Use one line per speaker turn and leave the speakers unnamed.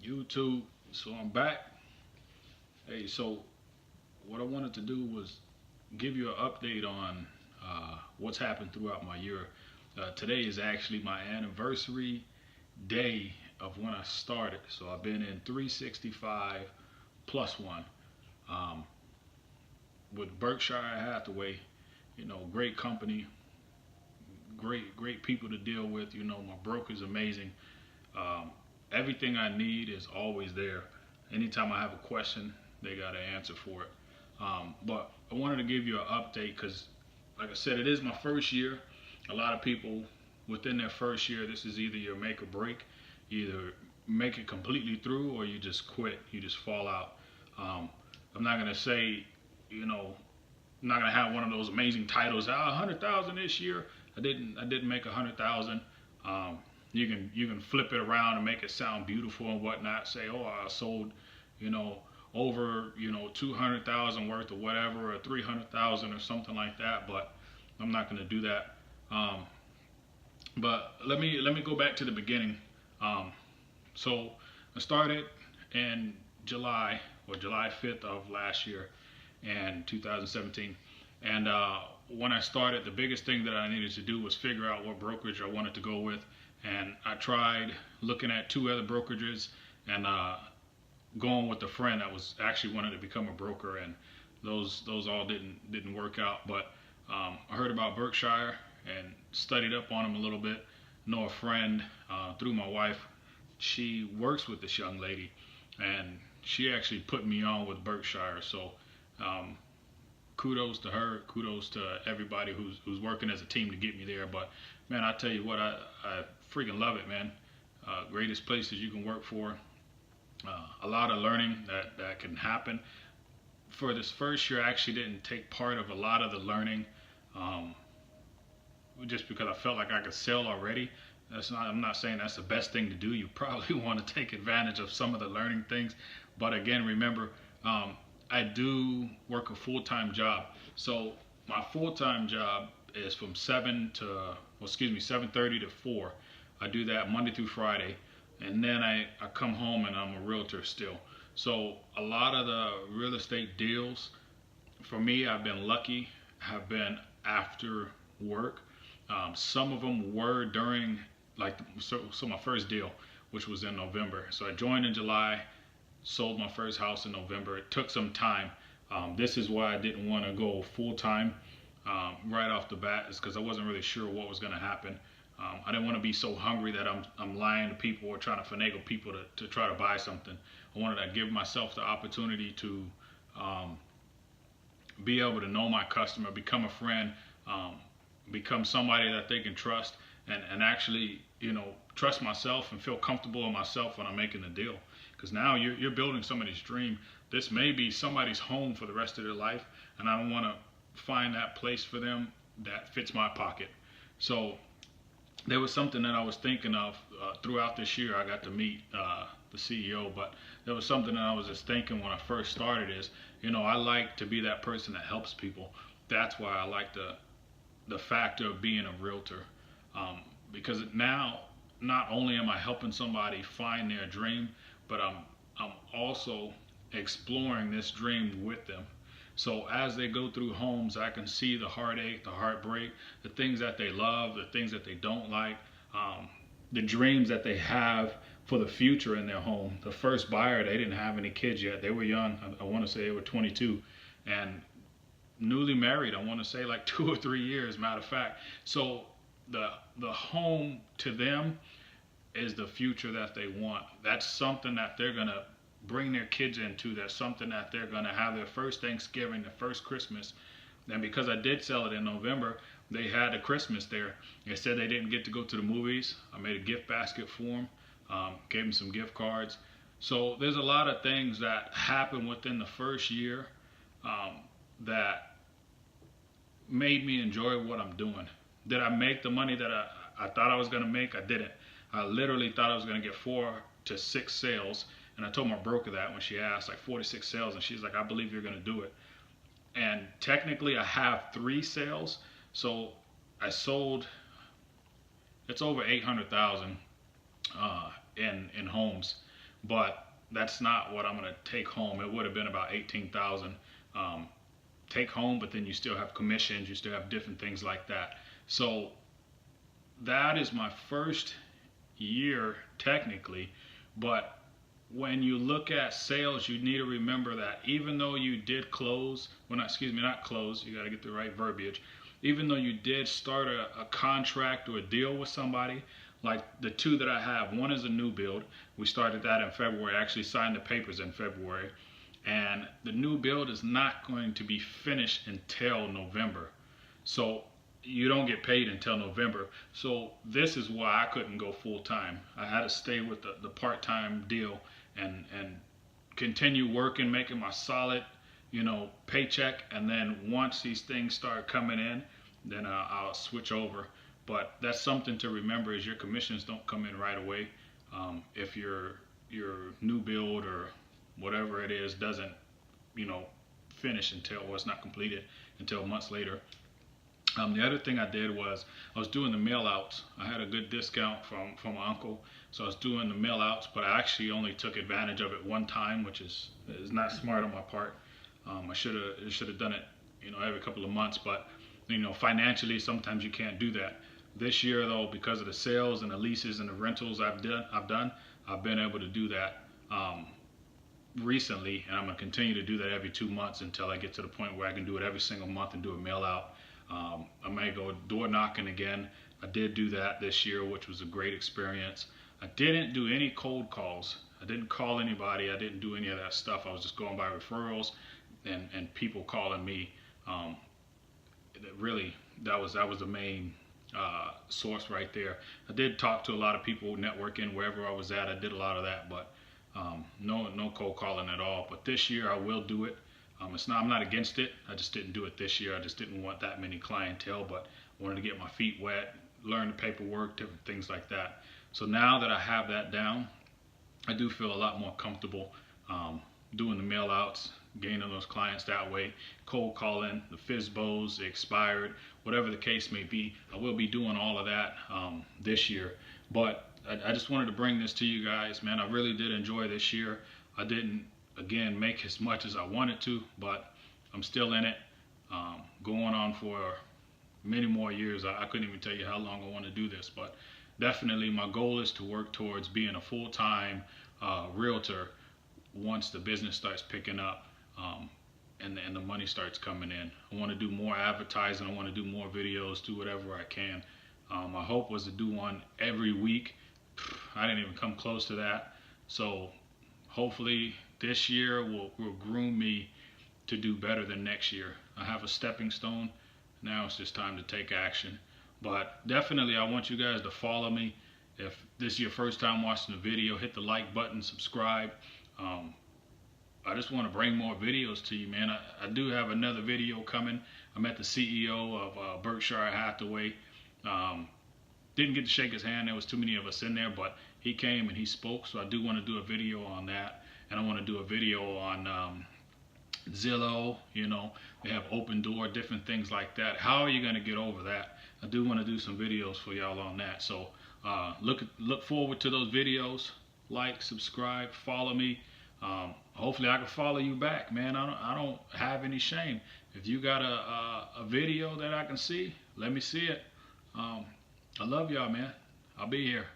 YouTube. So I'm back. Hey, so what I wanted to do was give you an update on what's happened throughout my year. Today is actually my anniversary day of when I started. So I've been in 365 plus one um, with Berkshire Hathaway. Great company, great people to deal with. My broker's amazing. Um, Everything I need is always there. Anytime I have a question, they got an answer for it. But I wanted to give you an update because, like I said, it is my first year. A lot of people within their first year, this is either your make or break. You either make it completely through or you just quit. You just fall out. Um, I'm not gonna say, you know, I'm not gonna have one of those amazing titles. 100,000 this year. I didn't make 100,000. Um, you can flip it around and make it sound beautiful and whatnot. Say, oh, I sold, you know, over 200,000 worth or whatever, or 300,000 or something like that. But I'm not gonna do that. Um, but let me go back to the beginning. Um, so I started in July or July 5th of last year and 2017. And when I started, the biggest thing that I needed to do was figure out what brokerage I wanted to go with. And I tried looking at two other brokerages and going with a friend that was actually wanted to become a broker. And those all didn't work out. But I heard about Berkshire and studied up on them a little bit. Know a friend through my wife. She works with this young lady, and she actually put me on with Berkshire. So um, kudos to her, kudos to everybody who's working as a team to get me there. But man, I tell you what, I freaking love it, man. Greatest places you can work for. A lot of learning that can happen. For this first year, I actually didn't take part of a lot of the learning, um, just because I felt like I could sell already. I'm not saying that's the best thing to do. You probably want to take advantage of some of the learning things, but again, remember, I do work a full-time job. So my full-time job is from 7:30 to 4. I do that Monday through Friday, and then I come home and I'm a realtor still. So a lot of the real estate deals for me, I've been lucky, have been after work. Some of them were during, like, so my first deal, which was in November. So I joined in July, sold my first house in November. It took some time. This is why I didn't want to go full time right off the bat, is because I wasn't really sure what was going to happen. I didn't want to be so hungry that I'm lying to people or trying to finagle people to try to buy something. I wanted to give myself the opportunity to um, be able to know my customer, become a friend, um, become somebody that they can trust, and actually, trust myself and feel comfortable in myself when I'm making the deal. Because now you're building somebody's dream. This may be somebody's home for the rest of their life, and I don't want to find that place for them that fits my pocket. So there was something that I was thinking of throughout this year. I got to meet the CEO, but there was something that I was just thinking when I first started is, I like to be that person that helps people. That's why I like the factor of being a realtor, because now not only am I helping somebody find their dream, but I'm also exploring this dream with them. So as they go through homes, I can see the heartache, the heartbreak, the things that they love, the things that they don't like, the dreams that they have for the future in their home. The first buyer, they didn't have any kids yet. They were young. I want to say they were 22 and newly married. I want to say like 2 or 3 years, matter of fact. So the home to them is the future that they want. That's something that they're gonna bring their kids into. That's something that they're gonna have their first Thanksgiving, their first Christmas. And because I did sell it in November, they had a Christmas there. They said they didn't get to go to the movies. I made a gift basket for them, gave them some gift cards. So there's a lot of things that happen within the first year that made me enjoy what I'm doing. Did I make the money that I thought I was going to make? I didn't. I literally thought I was going to get 4 to 6 sales. And I told my broker that when she asked, like 4 to 6 sales. And she's like, I believe you're going to do it. And technically, I have 3 sales. So I sold, it's over 800,000 in homes. but that's not what I'm going to take home. It would have been about 18,000 take home, but then you still have commissions, you still have different things like that. So that is my first year technically, but when you look at sales, you need to remember that even though you did close, well, not, excuse me, not close, you got to get the right verbiage. Even though you did start a contract or a deal with somebody, like the two that I have, one is a new build. We started that in February. I actually signed the papers in February. And the new build is not going to be finished until November. So you don't get paid until November. So this is why I couldn't go full time. I had to stay with the part-time deal and continue working, making my solid, paycheck. And then once these things start coming in, then I'll switch over. But that's something to remember, is your commissions don't come in right away. If your new build or whatever it is doesn't, finish until, or it's not completed until months later. The other thing I did was I was doing the mail outs. I had a good discount from my uncle, so I was doing the mail outs, but I actually only took advantage of it one time, which is not smart on my part. I should have done it, every couple of months, but financially sometimes you can't do that. This year though, because of the sales and the leases and the rentals I've been able to do that recently, and I'm going to continue to do that every 2 months until I get to the point where I can do it every single month and do a mail out. I may go door knocking again. I did do that this year, which was a great experience. I didn't do any cold calls. I didn't call anybody. I didn't do any of that stuff. I was just going by referrals and people calling me. Really, that was the main source right there. I did talk to a lot of people, networking wherever I was at. I did a lot of that, but no cold calling at all. But this year I will do it. I'm not against it. I just didn't do it this year. I just didn't want that many clientele, but I wanted to get my feet wet, learn the paperwork, different things like that. So now that I have that down, I do feel a lot more comfortable doing the mail outs, gaining those clients that way, cold calling, the FISBOs, the expired, whatever the case may be. I will be doing all of that this year. But I just wanted to bring this to you guys, man. I really did enjoy this year. I didn't, again, make as much as I wanted to, but I'm still in it, going on for many more years. I couldn't even tell you how long I want to do this, but definitely my goal is to work towards being a full-time realtor once the business starts picking up and the money starts coming in. I want to do more advertising. I want to do more videos, do whatever I can. My hope was to do one every week. I didn't even come close to that. So hopefully this year will groom me to do better than next year. I have a stepping stone. Now it's just time to take action. But definitely I want you guys to follow me. If this is your first time watching the video, hit the like button, subscribe. I just want to bring more videos to you, man. I do have another video coming. I met the CEO of Berkshire Hathaway. Didn't get to shake his hand. There was too many of us in there, but he came and he spoke. So I do want to do a video on that. And I want to do a video on Zillow, they have open door, different things like that. How are you going to get over that? I do want to do some videos for y'all on that. So look forward to those videos. Like, subscribe, follow me. Hopefully I can follow you back, man. I don't have any shame. If you got a video that I can see, let me see it. I love y'all, man. I'll be here.